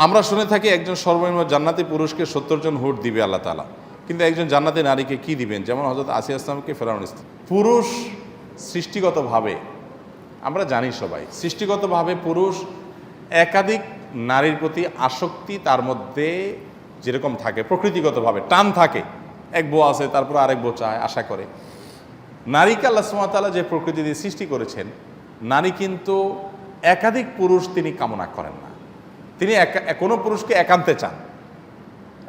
আমরা শুনে থাকি একজন সর্বনিম্ন জান্নাতি পুরুষকে 70 জন হুট দিবে আল্লাহ তাআলা, কিন্তু একজন জান্নাতি নারীকে কি দিবেন? যেমন হযরত আসিয়া ইসলামকে ফেরাউন স্ত্রী। পুরুষ সৃষ্টিগতভাবে, আমরা জানি সবাই, সৃষ্টিগতভাবে পুরুষ একাধিক নারীর প্রতি আসক্তি তার মধ্যে যেরকম থাকে, প্রকৃতিগতভাবে টান থাকে। এক বউ আছে, তারপর আরেক বউ চায়, আশা করে। নারীকে আল্লাহ সুবহানাহু ওয়া তাআলা যে প্রকৃতি দিয়ে সৃষ্টি করেছেন, নারী কিন্তু একাধিক পুরুষ তিনি কামনা করেন না। তিনি কোনো পুরুষকে একান্তে চান।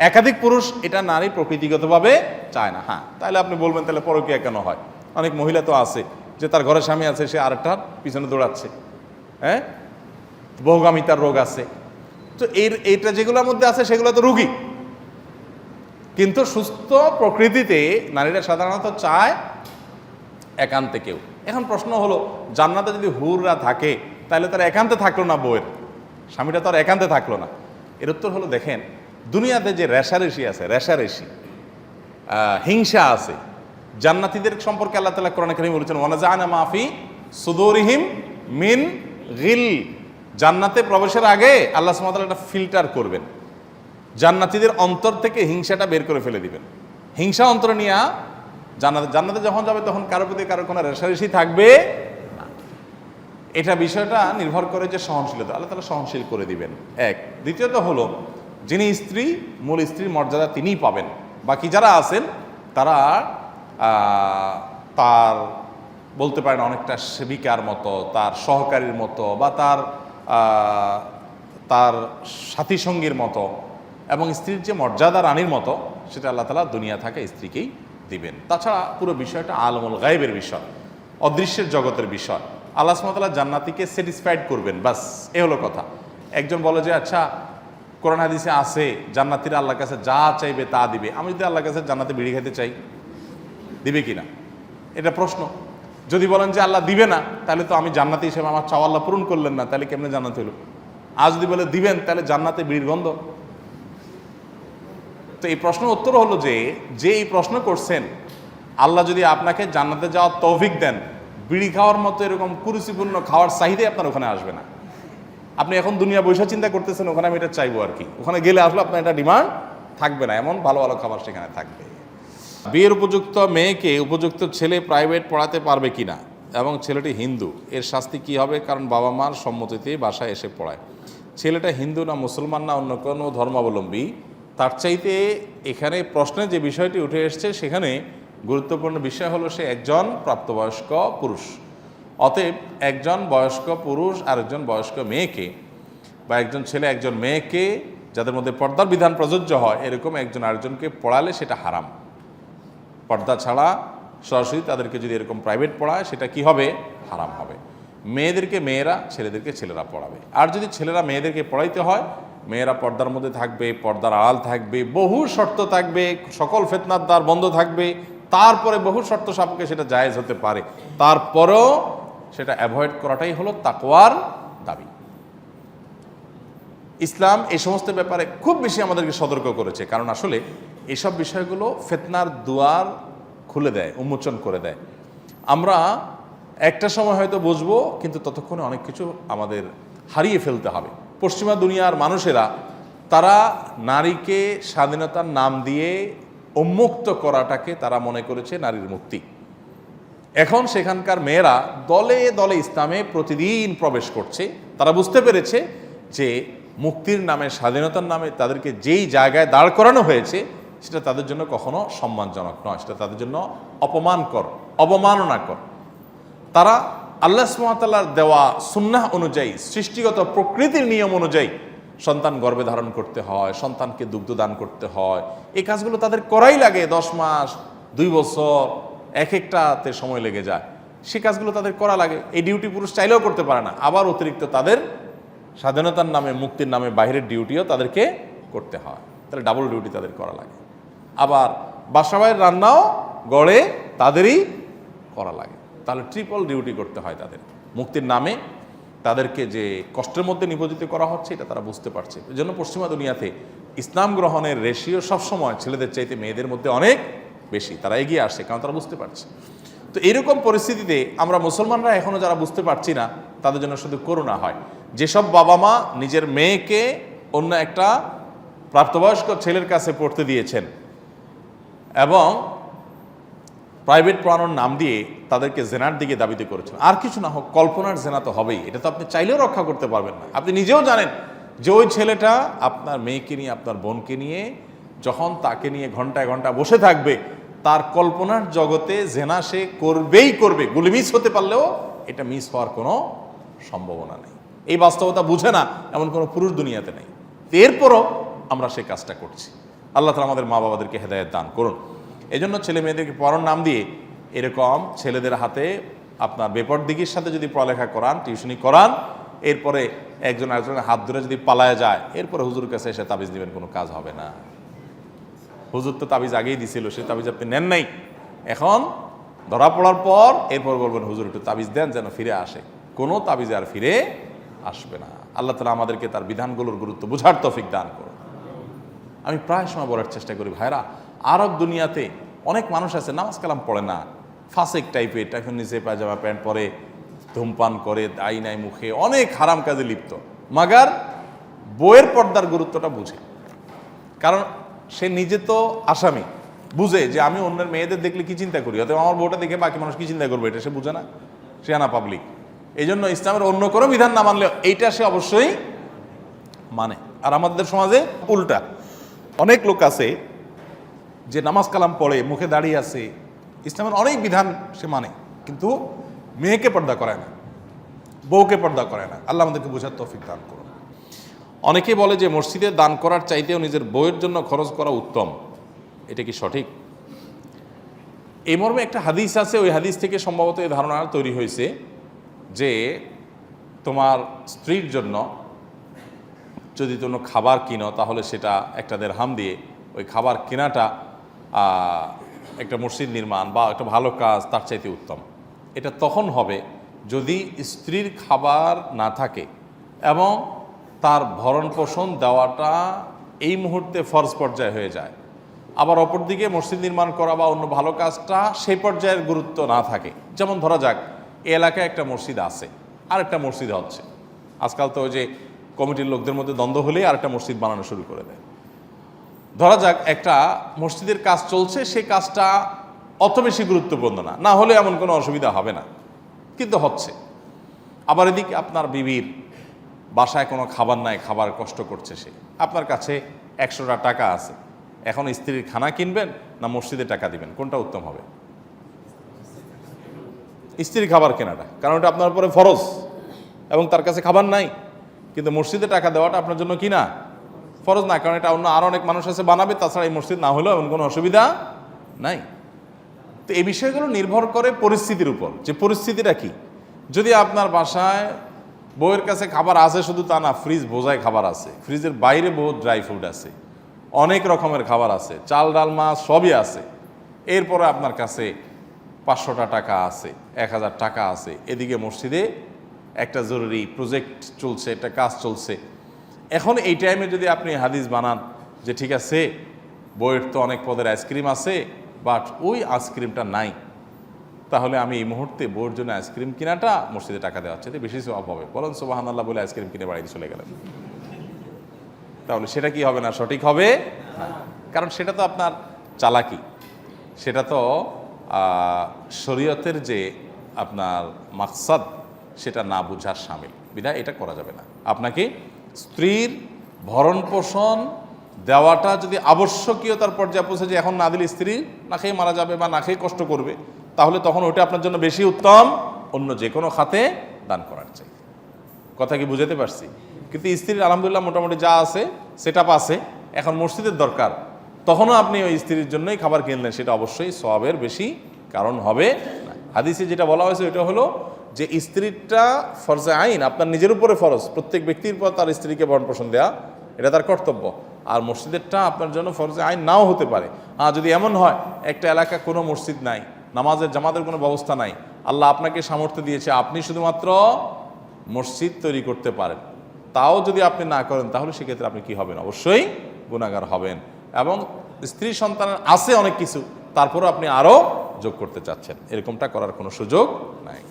একাধিক পুরুষ এটা নারী প্রকৃতিগতভাবে চায় না। হ্যাঁ, তাহলে আপনি বলবেন তাহলে পরকীয়া কেন হয়? অনেক মহিলা তো আছে যে তার ঘরে স্বামী আছে, সে আরেকটার পিছনে দৌড়াচ্ছে, হ্যাঁ, বহুগামিতার রোগ আছে। তো এইটা যেগুলোর মধ্যে আছে সেগুলো তো রোগী। কিন্তু সুস্থ প্রকৃতিতে নারীরা সাধারণত চায় একান্তে কেউ। এখন প্রশ্ন হলো, জান্নাতে যদি হুররা থাকে তাহলে তার একান্তে থাকলো না, বউয়ের স্বামীটা তো আর একান্তে থাকলো না। এর উত্তর হলো, দেখেন দুনিয়াতে যে রেশারেশি আছে, রেশারেশি হিংসা আছে, জান্নাতীদের সম্পর্কে আল্লাহ তাআলা কোরআনে কারীমে বলেছেন ওয়ানাজানা মাফি সুদুরিহিম মিন গিল। জান্নাতে প্রবেশের আগে আল্লাহ সুবহানাহু ওয়া তাআলা একটা ফিল্টার করবেন, জান্নাতীদের অন্তর থেকে হিংসাটা বের করে ফেলে দিবেন। হিংসা অন্তর নিয়ে জান্নাতে যখন যাবে তখন কারোর প্রতি কারোর কোনো রেশারেশি থাকবে না। এটা বিষয়টা নির্ভর করে যে সহনশীলতা, আল্লাহ তাআলা সহনশীল করে দিবেন, এক। দ্বিতীয়ত হলো, যিনি স্ত্রী, মূল স্ত্রীর মর্যাদা তিনিই পাবেন। বাকি যারা আছেন তারা তার বলতে পারেন অনেকটা সেবিকার মতো, তার সহকারীর মতো, বা তার সাথী সঙ্গীর মতো, এবং স্ত্রীর যে মর্যাদা রানীর মতো, সেটা আল্লাহ তাআলা দুনিয়া থাকা স্ত্রীকেই দিবেন। তাছাড়া পুরো বিষয়টা আলমুল গায়বের বিষয়, অদৃশ্যের জগতের বিষয়। আল্লাহ সুবহানাহু ওয়া তাআলা জান্নাতীকে স্যাটিসফাইড করবেন, বাস এ হলো কথা। একজন বলে যে আচ্ছা, কোরআন হাদিসে আছে জান্নাতীরা আল্লাহর কাছে যা চাইবে তা দিবে। আমি যদি আল্লাহর কাছে জান্নাতে বিড়ি খেতে চাই, দিবে কিনা এটা প্রশ্ন। যদি বলেন যে আল্লাহ দিবে না, তাহলে তো আমি জান্নাতি হিসেবে আমার চাওয়া আল্লাহ পূরণ করলেন না, তাহলে কেমনে জান্নাত হলো? আর যদি বলে দিবেন, তাহলে জান্নাতে বিড়ির গন্ধ। তো এই প্রশ্নের উত্তর হলো যে এই প্রশ্ন করছেন, আল্লাহ যদি আপনাকে জান্নাতে যাওয়ার তৌফিক দেন, বিড়ি খাওয়ার মতো এরকম কুরুচিপূর্ণ খাওয়ার চাহিদাই আপনার ওখানে আসবে না। আপনি এখন দুনিয়া বৈশা চিন্তা করতেছেন ওখানে আমি এটা চাইবো আর কি, ওখানে গেলে আসলে আপনার এটা ডিমান্ড থাকবে না, এমন ভালো ভালো খাবার সেখানে থাকবে। বিয়ের উপযুক্ত মেয়েকে উপযুক্ত ছেলে প্রাইভেট পড়াতে পারবে কিনা, এবং ছেলেটি হিন্দু, এর শাস্তি কি হবে? কারণ বাবা মার সম্মতিতে বাসায় এসে পড়ায়। ছেলেটা হিন্দু না মুসলমান না অন্য কোনো ধর্মাবলম্বী, তার চাইতে এখানে প্রশ্নে যে বিষয়টি উঠে এসছে সেখানে গুরুত্বপূর্ণ বিষয় হলো সে একজন প্রাপ্তবয়স্ক পুরুষ। অতএব একজন বয়স্ক পুরুষ আর একজন বয়স্ক মেয়েকে, বা একজন ছেলে একজন মেয়েকে, যাদের মধ্যে পর্দার বিধান প্রযোজ্য হয়, এরকম একজন আরেকজনকে পড়ালে সেটা হারাম। পর্দা ছাড়া সরাসরি তাদেরকে যদি এরকম প্রাইভেট পড়ায়, সেটা কি হবে? হারাম হবে। মেয়েদেরকে মেয়েরা, ছেলেদেরকে ছেলেরা পড়াবে। আর যদি ছেলেরা মেয়েদেরকে পড়াইতে হয়, মেয়েরা পর্দার মধ্যে থাকবে, পর্দার আড়াল থাকবে, বহু শর্ত থাকবে, সকল ফিতনার দ্বার বন্ধ থাকবে, তারপরে বহু শর্ত সাপেক্ষে সেটা জায়েজ হতে পারে, তারপরেও সেটা অ্যাভয়েড করাটাই হলো তাকওয়ার দাবি। ইসলাম এই সমস্ত ব্যাপারে খুব বেশি আমাদেরকে সতর্ক করেছে, কারণ আসলে এইসব বিষয়গুলো ফিতনার দুয়ার খুলে দেয়, উন্মোচন করে দেয়। আমরা একটা সময় হয়তো বুঝবো, কিন্তু ততক্ষণে অনেক কিছু আমাদের হারিয়ে ফেলতে হবে। পশ্চিমা দুনিয়ার মানুষেরা তারা নারীকে স্বাধীনতার নাম দিয়ে উন্মুক্ত করাটাকে তারা মনে করেছে নারীর মুক্তি। এখন সেখানকার মেয়েরা দলে দলে ইসলামে প্রতিদিন প্রবেশ করছে। তারা বুঝতে পেরেছে যে মুক্তির নামে, স্বাধীনতার নামে তাদেরকে যেই জায়গায় দাঁড় করানো হয়েছে সেটা তাদের জন্য কখনো সম্মানজনক নয়, সেটা তাদের জন্য অপমানকর, অবমাননাকর। তারা আল্লাহ সুবহানাহু ওয়া তাআলার দেওয়া সুন্নাহ অনুযায়ী, সৃষ্টিগত প্রকৃতির নিয়ম অনুযায়ী সন্তান গর্ভে ধারণ করতে হয়, সন্তানকে দুগ্ধদান করতে হয়, এই কাজগুলো তাদের করাই লাগে। 10 মাস, 2 বছর, এক একটাতে সময় লেগে যায়, সে কাজগুলো তাদের করা লাগে। এই ডিউটি পুরুষ চাইলেও করতে পারে না। আবার অতিরিক্ত তাদের স্বাধীনতার নামে, মুক্তির নামে বাইরের ডিউটিও তাদেরকে করতে হয়, তাহলে ডাবল ডিউটি তাদের করা লাগে। আবার বাসাবাড়ির রান্নাও গড়ে তাদেরই করা লাগে, তাহলে ট্রিপল ডিউটি করতে হয় তাদের। মুক্তির নামে তাদেরকে যে কষ্টের মধ্যে নিয়োজিত করা হচ্ছে এটা তারা বুঝতে পারছে। এই জন্য পশ্চিমা দুনিয়াতে ইসলাম গ্রহণের রেশিও সবসময় ছেলেদের চাইতে মেয়েদের মধ্যে অনেক বেশি, তারা এগিয়ে আসছে, কারণ তারা বুঝতে পারছে। তো এরকম পরিস্থিতিতে আমরা মুসলমানরা এখনও যারা বুঝতে পারছি না, তাদের জন্য শুধু করুণা হয়। যেসব বাবা মা নিজের মেয়েকে অন্য একটা প্রাপ্তবয়স্ক ছেলের কাছে পড়তে দিয়েছেন এবং প্রাইভেট পড়ানোর নাম দিয়ে তাদেরকে জেনার দিকে দাবিতে করেছেন, আর কিছু না হোক কল্পনার জেনা তো হবেই, এটা তো আপনি চাইলেও রক্ষা করতে পারবেন না। আপনি নিজেও জানেন যে ওই ছেলেটা আপনার মেয়েকে নিয়ে, আপনার বোনকে নিয়ে যখন তাকে নিয়ে ঘন্টায় ঘন্টা বসে থাকবে, তার কল্পনার জগতে জেনা সে করবেই করবে, গুলি মিস হতে পারলেও এটা মিস হওয়ার কোনো সম্ভাবনা নেই। এই বাস্তবতা বুঝে না এমন কোনো পুরুষ দুনিয়াতে নেই। এরপরও আমরা সেই কাজটা করছি। আল্লাহ তাআলা আমাদের মা বাবাদেরকে হেদায়েত দান করুন। এই জন্য ছেলে মেয়েদেরকে পড়ার নাম দিয়ে এরকম ছেলেদের হাতে আপনার বেপরদিগির সাথে যদি পড়ালেখা করান, টিউশনি করান, এরপরে একজন আরেকজনের হাত ধরে যদি পালায় যায়, এরপরে হুজুর কাছে এসে তাবিজ দিবেন, কোনো কাজ হবে না। হুজুর তো তাবিজ আগেই দিছিল, সে তাবিজ আপনি নেন নাই, এখন ধরা পড়ার পর এরপর বলবেন হুজুর একটু তাবিজ দেন যেন ফিরে আসে। কোনো তাবিজ আর ফিরে আসবে না। আল্লাহ তাআলা আমাদেরকে তার বিধানগুলোর গুরুত্ব বুঝার তৌফিক দান করুন। আমি প্রায় সময় বলার চেষ্টা করি, ভাইরা, আরব দুনিয়াতে অনেক মানুষ আছে নামাজ কালাম পড়ে না, ফাসেক টাইপের, এখন নিচে পায়জামা প্যান্ট পরে, ধূমপান করে, আইনায় মুখে অনেক হারাম কাজে লিপ্ত, মাগার বইয়ের পর্দার গুরুত্বটা বুঝে। কারণ সে নিজে তো আসামি, বুঝে যে আমি অন্যের মেয়েদের দেখলে কি চিন্তা করি, অথবা আমার বউটা দেখে বাকি মানুষ কি চিন্তা করবে, এটা সে বুঝে না, সে আনা পাবলিক। এই জন্য ইসলামের অন্য কোনো বিধান না মানলেও এইটা সে অবশ্যই মানে। আর আমাদের সমাজে উল্টা, অনেক লোক আছে যে নামাজ কালাম পড়ে, মুখে দাঁড়িয়ে আছে, ইসলামের অনেক বিধান সে মানে, কিন্তু মেয়েকে পর্দা করে না, বউকে পর্দা করে না। আল্লাহ আমাদেরকে বোঝার তৌফিক দান করুন। অনেকে বলে যে মসজিদে দান করার চাইতেও নিজের বউয়ের জন্য খরচ করা উত্তম, এটা কি সঠিক? এই মর্মে একটা হাদিস আছে, ওই হাদিস থেকে সম্ভবত এই ধারণা তৈরি হয়েছে যে তোমার স্ত্রীর জন্য যদি কোনো খাবার কিনো, তাহলে সেটা একটা দিরহাম দিয়ে ওই খাবার কেনাটা একটা মসজিদ নির্মাণ বা একটা ভালো কাজ তার চাইতে উত্তম। এটা তখন হবে যদি স্ত্রীর খাবার না থাকে এবং তার ভরণ পোষণ দেওয়াটা এই মুহূর্তে ফরজ পর্যায়ে হয়ে যায়। আবার অপরদিকে মসজিদ নির্মাণ করা বা অন্য ভালো কাজটা সেই পর্যায়ের গুরুত্ব না থাকে। যেমন ধরা যাক এই এলাকায় একটা মসজিদ আছে, আর একটা মসজিদ হচ্ছে, আজকাল তো ওই যে কমিটির লোকদের মধ্যে দ্বন্দ্ব হলেই আর একটা মসজিদ বানানো শুরু করে দেয়। ধরা যাক একটা মসজিদের কাজ চলছে, সেই কাজটা অত বেশি গুরুত্বপূর্ণ না, না হলে এমন কোনো অসুবিধা হবে না, কিন্তু হচ্ছে। আবার এদিকে আপনার বিবির বাসায় কোনো খাবার নাই, খাবার কষ্ট করছে সে, আপনার কাছে 100টা টাকা আছে, এখন স্ত্রীর খানা কিনবেন না মসজিদে টাকা দিবেন, কোনটা উত্তম হবে? স্ত্রীর খাবার কেনাটা, কারণ এটা আপনার উপরে ফরজ এবং তার কাছে খাবার নাই। কিন্তু মসজিদে টাকা দেওয়াটা আপনার জন্য কি না? ফরজ না, কারণ এটা অন্য আরও অনেক মানুষ আছে বানাবে, তাছাড়া এই মসজিদ না হলেও এমন কোনো অসুবিধা নাই। তো এই বিষয়গুলো নির্ভর করে পরিস্থিতির উপর, যে পরিস্থিতিটা কি। যদি আপনার বাসায় বউয়ের কাছে খাবার আছে শুধু তা না, ফ্রিজ বোঝায় খাবার আছে, ফ্রিজের বাইরে বহুত ড্রাই ফ্রুট আছে, অনেক রকমের খাবার আছে, চাল ডাল মাছ সবই আছে, এরপরে আপনার কাছে 500টা টাকা আছে, 1000 টাকা আছে, এদিকে মসজিদে একটা জরুরি প্রজেক্ট চলছে, একটা কাজ চলছে। এখন এই টাইমে যদি আপনি হাদিস বানান যে ঠিক আছে বইয়ের তো অনেক পদের আইসক্রিম আছে, বাট ওই আইসক্রিমটা নাই, তাহলে আমি এই মুহূর্তে বউয়ের জন্য আইসক্রিম কিনাটা মসজিদে টাকা দেওয়ার চাইতে বেশি সওয়াব হবে, বলেন সুবহানাল্লাহ বলে আইসক্রিম কিনে বাড়িতে চলে গেলেন, তাহলে সেটা কি হবে না? সঠিক হবে না, কারণ সেটা তো আপনার চালাকি, সেটা তো শরীয়তের যে আপনার মাকসাদ সেটা না বুঝার শামিল, বিধায় এটা করা যাবে না। আপনাকে স্ত্রীর ভরণ পোষণ দেওয়াটা যদি আবশ্যকীয়তার পর্যায়ে পৌঁছে যে এখন না দিলে স্ত্রী না খেয়ে মারা যাবে বা না খেয়ে কষ্ট করবে, তাহলে তখন ওইটা আপনার জন্য বেশি উত্তম অন্য যে কোনো খাতে দান করার চাই। কথা কি বুঝাতে পারছি? কিন্তু স্ত্রীর আলহামদুলিল্লাহ মোটামুটি যা আছে সেটা আছে, এখন মসজিদের দরকার, তখনও আপনি ওই স্ত্রীর জন্যই খাবার কিনলেন, সেটা অবশ্যই সওয়াবের বেশি কারণ হবে না। হাদিসে যেটা বলা হয়েছে ওইটা হলো যে স্ত্রীটা ফরজে আইন, আপনার নিজের উপরে ফরজ, প্রত্যেক ব্যক্তির পর তার স্ত্রীকে ভরণ পোষণ দেওয়া এটা তার কর্তব্য, আর মসজিদেরটা আপনার জন্য ফরজে আইন নাও হতে পারে। যদি এমন হয় একটা এলাকা কোনো মসজিদ নাই, নামাজের জামাতের কোনো ব্যবস্থা নাই, আল্লাহ আপনাকে সামর্থ্য দিয়েছে, আপনি শুধুমাত্র মসজিদ তৈরি করতে পারেন, তাও যদি আপনি না করেন তাহলে সেক্ষেত্রে আপনি কি হবেন? অবশ্যই গুনাহগার হবেন। এবং স্ত্রী সন্তানের আছে অনেক কিছু, তারপরও আপনি আরও যোগ করতে চাচ্ছেন, এরকমটা করার কোনো সুযোগ নাই।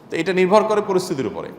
তো এটা নির্ভর করে পরিস্থিতির উপরে।